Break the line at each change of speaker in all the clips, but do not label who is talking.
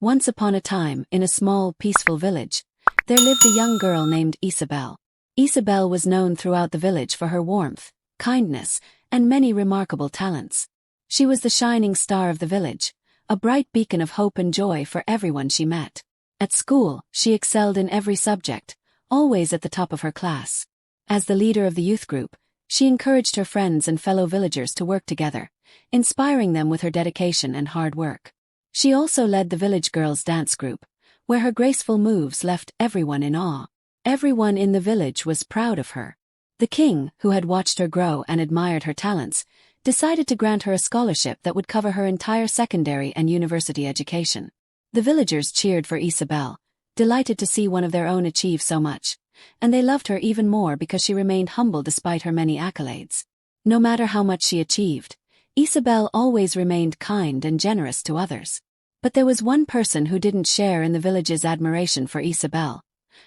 Once upon a time, in a small, peaceful village, there lived a young girl named Isabelle. Isabelle was known throughout the village for her warmth, kindness, and many remarkable talents. She was the shining star of the village, a bright beacon of hope and joy for everyone she met. At school, she excelled in every subject, always at the top of her class. As the leader of the youth group, she encouraged her friends and fellow villagers to work together, inspiring them with her dedication and hard work. She also led the village girls' dance group, where her graceful moves left everyone in awe. Everyone in the village was proud of her. The king, who had watched her grow and admired her talents, decided to grant her a scholarship that would cover her entire secondary and university education. The villagers cheered for Isabelle, delighted to see one of their own achieve so much, and they loved her even more because she remained humble despite her many accolades. No matter how much she achieved, Isabelle always remained kind and generous to others. But there was one person who didn't share in the village's admiration for Isabelle: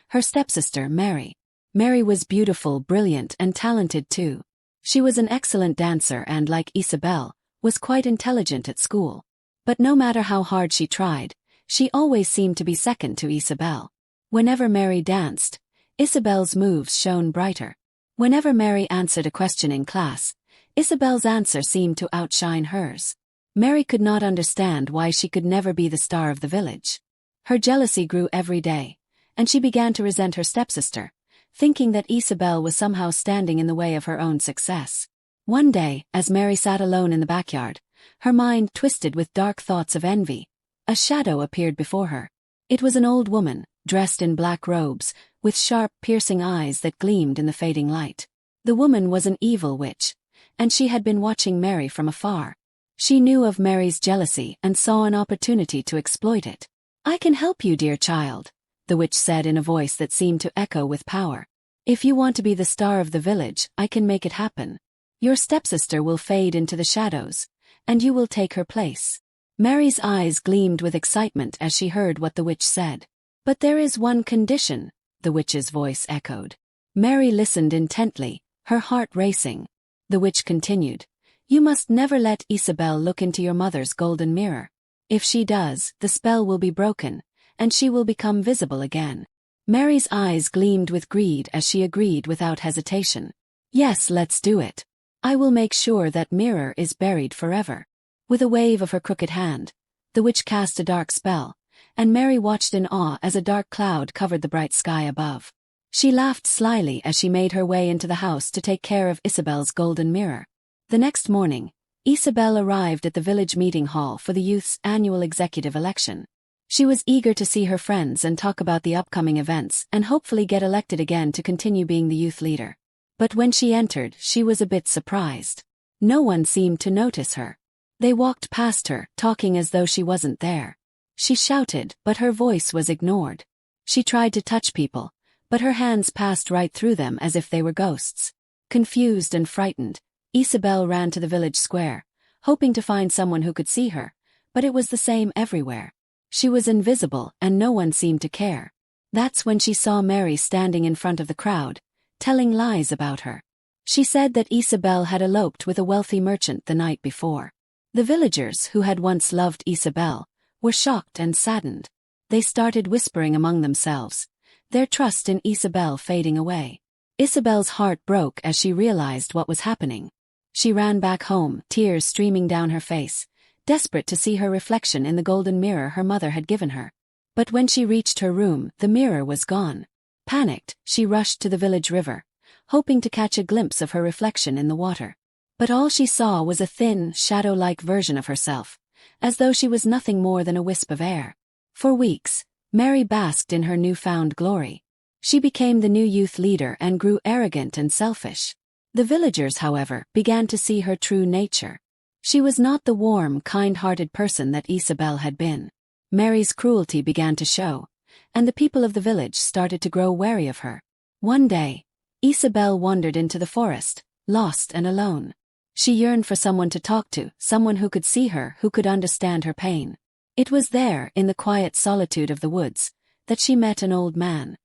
her stepsister Mary. Mary was beautiful, brilliant, and talented too. She was an excellent dancer and, like Isabelle, was quite intelligent at school. But no matter how hard she tried, she always seemed to be second to Isabelle. Whenever Mary danced, Isabelle's moves shone brighter. Whenever Mary answered a question in class, Isabelle's answer seemed to outshine hers. Mary could not understand why she could never be the star of the village. Her jealousy grew every day, and she began to resent her stepsister, thinking that Isabelle was somehow standing in the way of her own success. One day, as Mary sat alone in the backyard, her mind twisted with dark thoughts of envy, a shadow appeared before her. It was an old woman, dressed in black robes, with sharp, piercing eyes that gleamed in the fading light. The woman was an evil witch, and she had been watching Mary from afar. She knew of Mary's jealousy and saw an opportunity to exploit it. "I can help you, dear child," the witch said in a voice that seemed to echo with power. "If you want to be the star of the village, I can make it happen. Your stepsister will fade into the shadows, and you will take her place." Mary's eyes gleamed with excitement as she heard what the witch said. "But there is one condition," the witch's voice echoed. Mary listened intently, her heart racing. The witch continued, "You must never let Isabelle look into your mother's golden mirror. If she does, the spell will be broken, and she will become visible again." Mary's eyes gleamed with greed as she agreed without hesitation. "Yes, let's do it. I will make sure that mirror is buried forever." With a wave of her crooked hand, the witch cast a dark spell, and Mary watched in awe as a dark cloud covered the bright sky above. She laughed slyly as she made her way into the house to take care of Isabelle's golden mirror. The next morning, Isabelle arrived at the village meeting hall for the youth's annual executive election. She was eager to see her friends and talk about the upcoming events and hopefully get elected again to continue being the youth leader. But when she entered, she was a bit surprised. No one seemed to notice her. They walked past her, talking as though she wasn't there. She shouted, but her voice was ignored. She tried to touch people, but her hands passed right through them as if they were ghosts. Confused and frightened, Isabelle ran to the village square, hoping to find someone who could see her, but it was the same everywhere. She was invisible and no one seemed to care. That's when she saw Mary standing in front of the crowd, telling lies about her. She said that Isabelle had eloped with a wealthy merchant the night before. The villagers, who had once loved Isabelle, were shocked and saddened. They started whispering among themselves, their trust in Isabelle fading away. Isabelle's heart broke as she realized what was happening. She ran back home, tears streaming down her face, desperate to see her reflection in the golden mirror her mother had given her. But when she reached her room, the mirror was gone. Panicked, she rushed to the village river, hoping to catch a glimpse of her reflection in the water. But all she saw was a thin, shadow-like version of herself, as though she was nothing more than a wisp of air. For weeks, Mary basked in her newfound glory. She became the new youth leader and grew arrogant and selfish. The villagers, however, began to see her true nature. She was not the warm, kind-hearted person that Isabelle had been. Mary's cruelty began to show, and the people of the village started to grow wary of her. One day, Isabelle wandered into the forest, lost and alone. She yearned for someone to talk to, someone who could see her, who could understand her pain. It was there, in the quiet solitude of the woods, that she met an old man.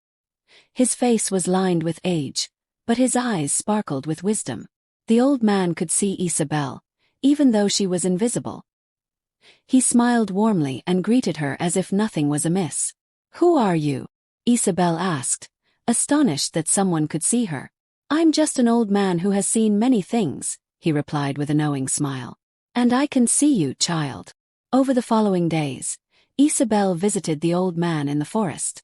His face was lined with age, but his eyes sparkled with wisdom. The old man could see Isabelle, even though she was invisible. He smiled warmly and greeted her as if nothing was amiss. "Who are you?" Isabel asked, astonished that someone could see her. "I'm just an old man who has seen many things," he replied with a knowing smile. "And I can see you, child." Over the following days, Isabel visited the old man in the forest.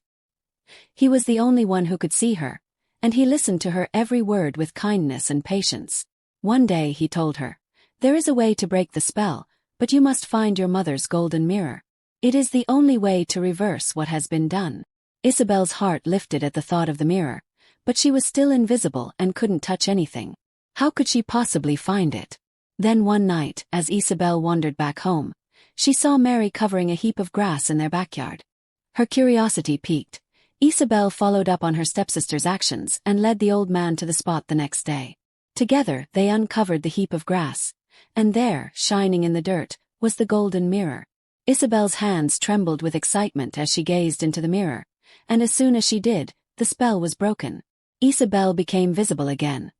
He was the only one who could see her, and he listened to her every word with kindness and patience. One day he told her, "There is a way to break the spell, but you must find your mother's golden mirror. It is the only way to reverse what has been done." Isabel's heart lifted at the thought of the mirror, but she was still invisible and couldn't touch anything. How could she possibly find it? Then one night, as Isabel wandered back home, she saw Mary covering a heap of grass in their backyard. Her curiosity piqued. Isabel followed up on her stepsister's actions and led the old man to the spot the next day. Together they uncovered the heap of grass, and there, shining in the dirt, was the golden mirror. Isabel's hands trembled with excitement as she gazed into the mirror, and as soon as she did, the spell was broken. Isabel became visible again,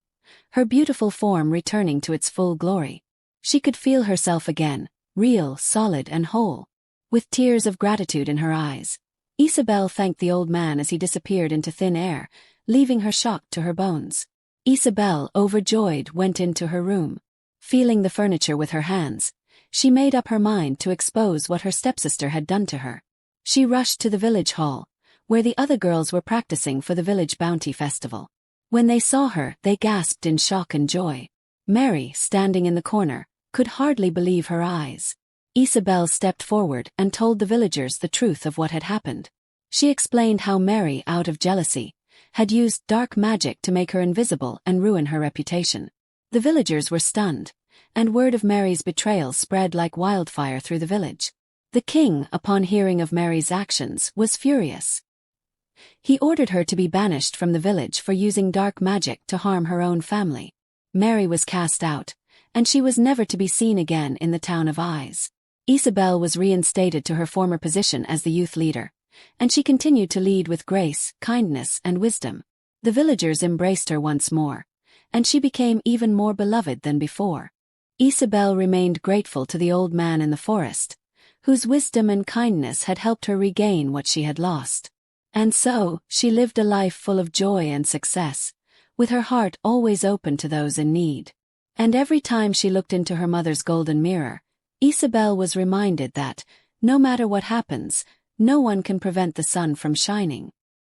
her beautiful form returning to its full glory. She could feel herself again, real, solid, and whole. With tears of gratitude in her eyes, Isabel thanked the old man as he disappeared into thin air, leaving her shocked to her bones. Isabel, overjoyed, went into her room. Feeling the furniture with her hands, she made up her mind to expose what her stepsister had done to her. She rushed to the village hall, where the other girls were practicing for the village bounty festival. When they saw her, they gasped in shock and joy. Mary, standing in the corner, could hardly believe her eyes. Isabel stepped forward and told the villagers the truth of what had happened. She explained how Mary, out of jealousy, had used dark magic to make her invisible and ruin her reputation. The villagers were stunned, and word of Mary's betrayal spread like wildfire through the village. The king, upon hearing of Mary's actions, was furious. He ordered her to be banished from the village for using dark magic to harm her own family. Mary was cast out, and she was never to be seen again in the town of Eyes. Isabel was reinstated to her former position as the youth leader, and she continued to lead with grace, kindness, and wisdom. The villagers embraced her once more, and she became even more beloved than before. Isabel remained grateful to the old man in the forest, whose wisdom and kindness had helped her regain what she had lost. And so, she lived a life full of joy and success, with her heart always open to those in need. And every time she looked into her mother's golden mirror, Isabel was reminded that, no matter what happens, no one can prevent the sun from shining.